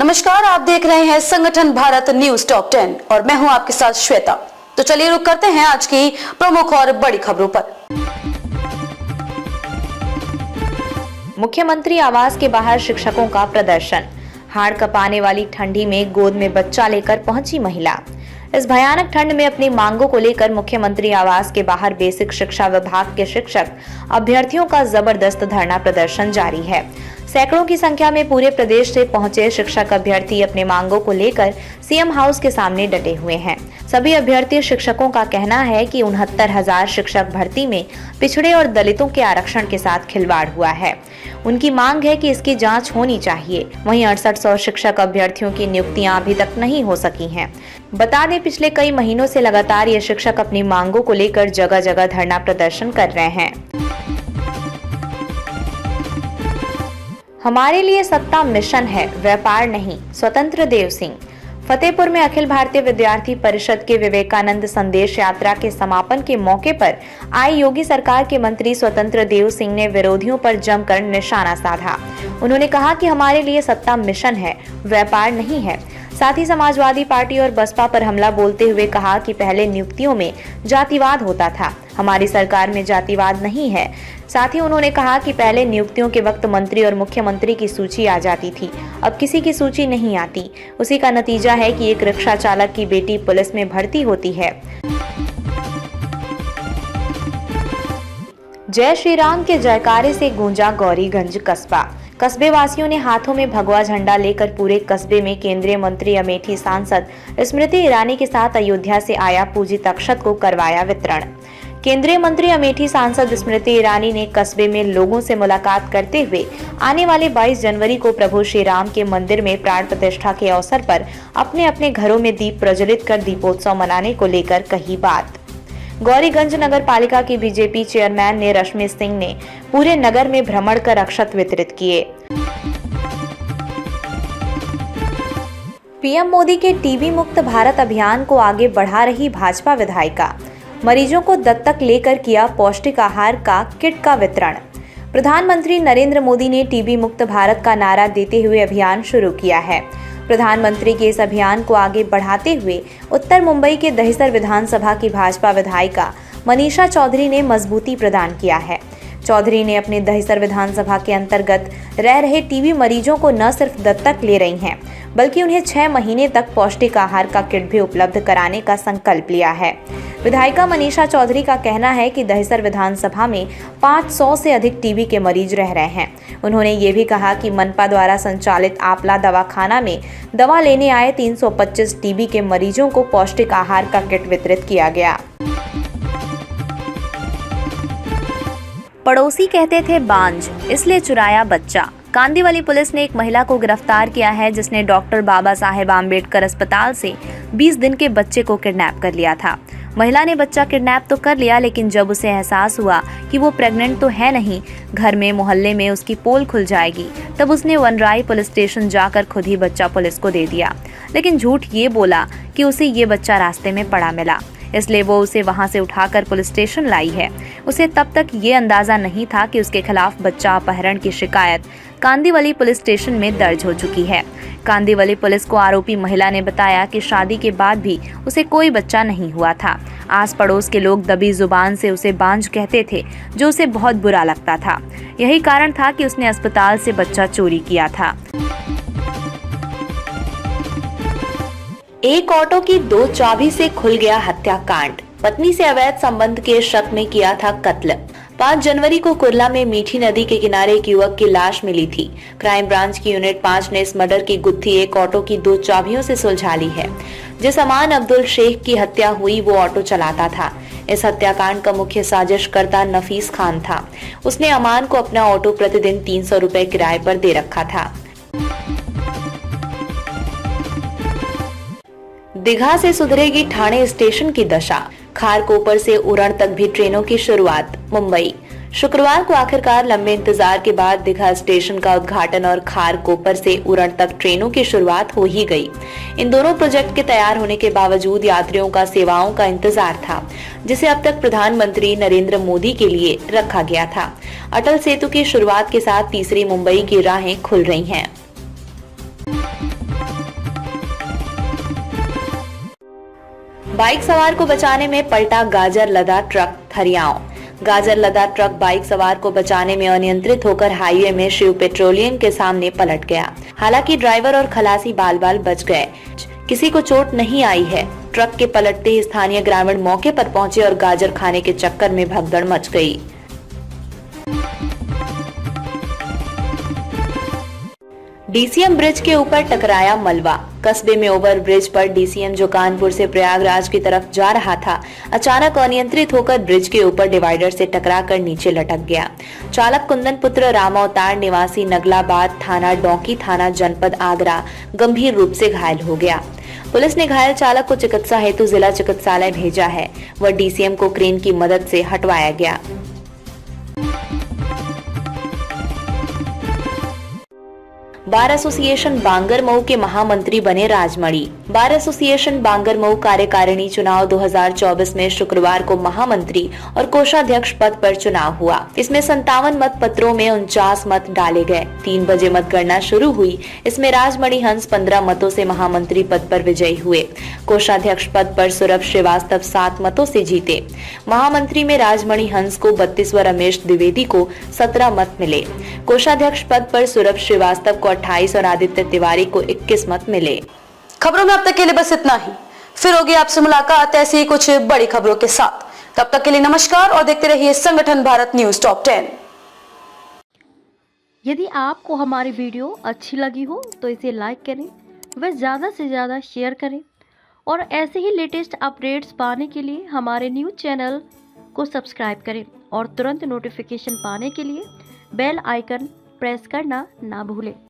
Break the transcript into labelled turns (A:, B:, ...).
A: नमस्कार, आप देख रहे हैं संगठन भारत न्यूज टॉप 10 और मैं हूं आपके साथ श्वेता। तो चलिए रुक करते हैं आज की प्रमुख और बड़ी खबरों पर।
B: मुख्यमंत्री आवास के बाहर शिक्षकों का प्रदर्शन। हाड़ कपाने वाली ठंडी में गोद में बच्चा लेकर पहुंची महिला। इस भयानक ठंड में अपनी मांगों को लेकर मुख्यमंत्री आवास के बाहर बेसिक शिक्षा विभाग के शिक्षक अभ्यर्थियों का जबरदस्त धरना प्रदर्शन जारी है। सैकड़ों की संख्या में पूरे प्रदेश से पहुंचे शिक्षक अभ्यर्थी अपने मांगों को लेकर सीएम हाउस के सामने डटे हुए हैं। सभी अभ्यर्थी शिक्षकों का कहना है कि 69,000 शिक्षक भर्ती में पिछड़े और दलितों के आरक्षण के साथ खिलवाड़ हुआ है। उनकी मांग है कि इसकी जांच होनी चाहिए। वहीं 6800 शिक्षक अभ्यर्थियों की नियुक्तियां अभी तक नहीं हो सकी हैं। बता दें, पिछले कई महीनों से लगातार ये शिक्षक अपनी मांगों को लेकर जगह जगह धरना प्रदर्शन कर रहे हैं। हमारे लिए सत्ता मिशन है, व्यापार नहीं। स्वतंत्र देव सिंह। फतेहपुर में अखिल भारतीय विद्यार्थी परिषद के विवेकानंद संदेश यात्रा के समापन के मौके पर आई योगी सरकार के मंत्री स्वतंत्र देव सिंह ने विरोधियों पर जमकर निशाना साधा। उन्होंने कहा कि हमारे लिए सत्ता मिशन है, व्यापार नहीं है। साथ ही समाजवादी पार्टी और बसपा पर हमला बोलते हुए कहा कि पहले नियुक्तियों में जातिवाद होता था, हमारी सरकार में जातिवाद नहीं है। साथ ही उन्होंने कहा कि पहले नियुक्तियों के वक्त मंत्री और मुख्यमंत्री की सूची आ जाती थी, अब किसी की सूची नहीं आती। उसी का नतीजा है कि एक रिक्शा चालक की बेटी पुलिस में भर्ती होती है। जय श्री राम के जयकारे से गूंजा गौरीगंज कस्बा। कस्बे वासियों ने हाथों में भगवा झंडा लेकर पूरे कस्बे में केंद्रीय मंत्री अमेठी सांसद स्मृति ईरानी के साथ अयोध्या से आया पूजित अक्षत को करवाया वितरण। केंद्रीय मंत्री अमेठी सांसद स्मृति ईरानी ने कस्बे में लोगों से मुलाकात करते हुए आने वाले 22 जनवरी को प्रभु श्री राम के मंदिर में प्राण प्रतिष्ठा के अवसर पर अपने अपने घरों में दीप प्रज्वलित कर दीपोत्सव मनाने को लेकर कही बात। गौरीगंज नगर पालिका की बीजेपी चेयरमैन ने रश्मि सिंह ने पूरे नगर में भ्रमण कर अक्षत वितरित किए। पीएम मोदी के टीबी मुक्त भारत अभियान को आगे बढ़ा रही भाजपा विधायिका। मरीजों को दत्तक लेकर किया पौष्टिक आहार का किट का वितरण। प्रधानमंत्री नरेंद्र मोदी ने टीबी मुक्त भारत का नारा देते हुए अभियान शुरू किया है। प्रधानमंत्री के इस अभियान को आगे बढ़ाते हुए उत्तर मुंबई के दहिसर विधानसभा की भाजपा विधायिका मनीषा चौधरी ने मजबूती प्रदान किया है। चौधरी ने अपने दहिसर विधानसभा के अंतर्गत रह रहे टीबी मरीजों को न सिर्फ दत्तक ले रही हैं, बल्कि उन्हें 6 महीने तक पौष्टिक आहार का किट भी उपलब्ध कराने का संकल्प लिया है। विधायिका मनीषा चौधरी का कहना है कि दहिसर विधानसभा में 500 से अधिक टीबी के मरीज रह रहे हैं। उन्होंने ये भी कहा कि मनपा द्वारा संचालित आपला दवाखाना में दवा लेने आए 325 टीबी के मरीजों को पौष्टिक आहार का किट वितरित किया गया। पड़ोसी कहते थे बांझ, इसलिए चुराया बच्चा। कांदीवली पुलिस ने एक महिला को गिरफ्तार किया है जिसने डॉक्टर बाबा साहेब आम्बेडकर अस्पताल से 20 दिन के बच्चे को किडनैप कर लिया था। महिला ने बच्चा किडनैप तो कर लिया, लेकिन जब उसे एहसास हुआ कि वो प्रेग्नेंट तो है नहीं, घर में मोहल्ले में उसकी पोल खुल जाएगी, तब उसने वनराई पुलिस स्टेशन जाकर खुद ही बच्चा पुलिस को दे दिया। लेकिन झूठ ये बोला कि उसे ये बच्चा रास्ते में पड़ा मिला, इसलिए वो उसे वहां से उठाकर पुलिस स्टेशन लाई है। उसे तब तक ये अंदाजा नहीं था कि उसके खिलाफ बच्चा अपहरण की शिकायत कांदीवली पुलिस स्टेशन में दर्ज हो चुकी है। कांदीवली पुलिस को आरोपी महिला ने बताया कि शादी के बाद भी उसे कोई बच्चा नहीं हुआ था। आस पड़ोस के लोग दबी जुबान से उसे बांझ कहते थे, जो उसे बहुत बुरा लगता था। यही कारण था कि उसने अस्पताल से बच्चा चोरी किया था। एक ऑटो की 2 चाबी से खुल गया हत्याकांड। पत्नी से अवैध संबंध के शक में किया था कत्ल। 5 जनवरी को कुर्ला में मीठी नदी के किनारे एक युवक की लाश मिली थी। क्राइम ब्रांच की यूनिट 5 ने इस मर्डर की गुत्थी एक ऑटो की 2 चाबियों से सुलझा ली है। जिस अमान अब्दुल शेख की हत्या हुई वो ऑटो चलाता था। इस हत्याकांड का मुख्य साजिशकर्ता नफीस खान था। उसने अमान को अपना ऑटो प्रतिदिन 300 रुपए किराए पर दे रखा था। दीघा से सुधरेगी ठाणे स्टेशन की दशा। खारकोपर से उरण तक भी ट्रेनों की शुरुआत। मुंबई। शुक्रवार को आखिरकार लंबे इंतजार के बाद दीघा स्टेशन का उद्घाटन और खारकोपर से उरण तक ट्रेनों की शुरुआत हो ही गई। इन दोनों प्रोजेक्ट के तैयार होने के बावजूद यात्रियों का सेवाओं का इंतजार था, जिसे अब तक प्रधानमंत्री नरेंद्र मोदी के लिए रखा गया था। अटल सेतु की शुरुआत के साथ तीसरी मुंबई की राहें खुल रही हैं। बाइक सवार को बचाने में पलटा गाजर लदा ट्रक थरियाओं। गाजर लदा ट्रक बाइक सवार को बचाने में अनियंत्रित होकर हाईवे में शिव पेट्रोलियम के सामने पलट गया। हालांकि ड्राइवर और खलासी बाल बाल बच गए, किसी को चोट नहीं आई है। ट्रक के पलटते ही स्थानीय ग्रामीण मौके पर पहुंचे और गाजर खाने के चक्कर में भगदड़ मच गई। डीसीएम ब्रिज के ऊपर टकराया मलबा। कस्बे में ओवर ब्रिज पर डीसीएम जो कानपुर से प्रयागराज की तरफ जा रहा था, अचानक अनियंत्रित होकर ब्रिज के ऊपर डिवाइडर से टकराकर नीचे लटक गया। चालक कुंदन पुत्र रामावतार निवासी नगलाबाद थाना डोंकी थाना जनपद आगरा गंभीर रूप से घायल हो गया। पुलिस ने घायल चालक को चिकित्सा हेतु जिला चिकित्सालय भेजा है। वह डीसीएम को क्रेन की मदद से हटवाया गया। बार एसोसिएशन बांगरमऊ के महामंत्री बने राजमणि। बार एसोसिएशन बांगरमऊ कार्यकारिणी चुनाव 2024 में शुक्रवार को महामंत्री और कोषाध्यक्ष पद पर चुनाव हुआ। इसमें 57 मत पत्रों में 49 मत डाले गए। 3 बजे मतगणना शुरू हुई। इसमें राजमणि हंस 15 मतों से महामंत्री पद पर विजयी हुए। कोषाध्यक्ष पद पर सौरभ श्रीवास्तव 7 मतों से जीते। महामंत्री में राजमणि हंस को 32 व रमेश द्विवेदी को 17 मत मिले। कोषाध्यक्ष पद पर सौरभ श्रीवास्तव को 28 और आदित्य तिवारी को 21 मत मिले।
A: खबरों में अब तक के लिए बस इतना ही। फिर होगी आपसे मुलाकात ऐसी ही कुछ बड़ी खबरों के साथ। तब तक के लिए नमस्कार और देखते रहिए संगठन भारत न्यूज टॉप 10।
C: यदि आपको हमारी वीडियो अच्छी लगी हो तो इसे लाइक करें व ज़्यादा से ज़्यादा शेयर करें और ऐसे ही लेटेस्ट अपडेट्स पाने के लिए हमारे न्यूज़ चैनल को सब्सक्राइब करें और तुरंत नोटिफिकेशन पाने के लिए बेल आइकन प्रेस करना ना भूलें।